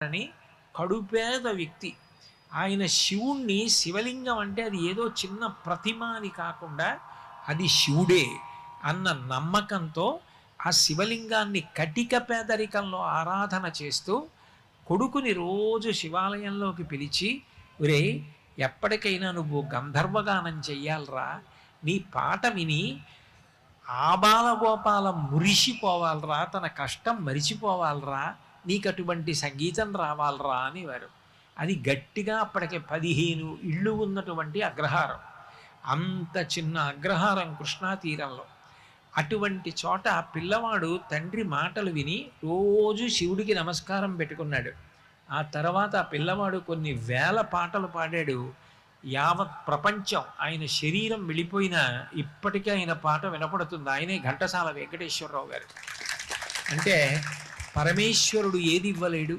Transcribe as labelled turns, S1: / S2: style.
S1: అని కడుపేద వ్యక్తి. ఆయన శివుణ్ణి శివలింగం అంటే అది ఏదో చిన్న ప్రతిమ అని కాకుండా అది శివుడే అన్న నమ్మకంతో ఆ శివలింగాన్ని కటిక పేదరికంలో ఆరాధన చేస్తూ కొడుకుని రోజు శివాలయంలోకి పిలిచి, ఒరే, ఎప్పటికైనా నువ్వు గంధర్వగానం చెయ్యాలరా, నీ పాట విని ఆబాలగోపాలం మురిసిపోవాలరా, తన కష్టం మరిచిపోవాలరా, నీకు అటువంటి సంగీతం రావాలరా అనేవారు. అది గట్టిగా అప్పటికే 15 ఇళ్ళు ఉన్నటువంటి అగ్రహారం. అంత చిన్న అగ్రహారం కృష్ణా తీరంలో. అటువంటి చోట పిల్లవాడు తండ్రి మాటలు విని రోజు శివుడికి నమస్కారం పెట్టుకున్నాడు. ఆ తర్వాత ఆ పిల్లవాడు కొన్ని వేల పాటలు పాడాడు. యావత్ ప్రపంచం ఆయన శరీరం వెళ్ళిపోయినా ఇప్పటికీ ఆయన పాట వినపడుతుంది. ఆయనే ఘంటసాల వెంకటేశ్వరరావు గారు. అంటే పరమేశ్వరుడు ఏది ఇవ్వలేడు?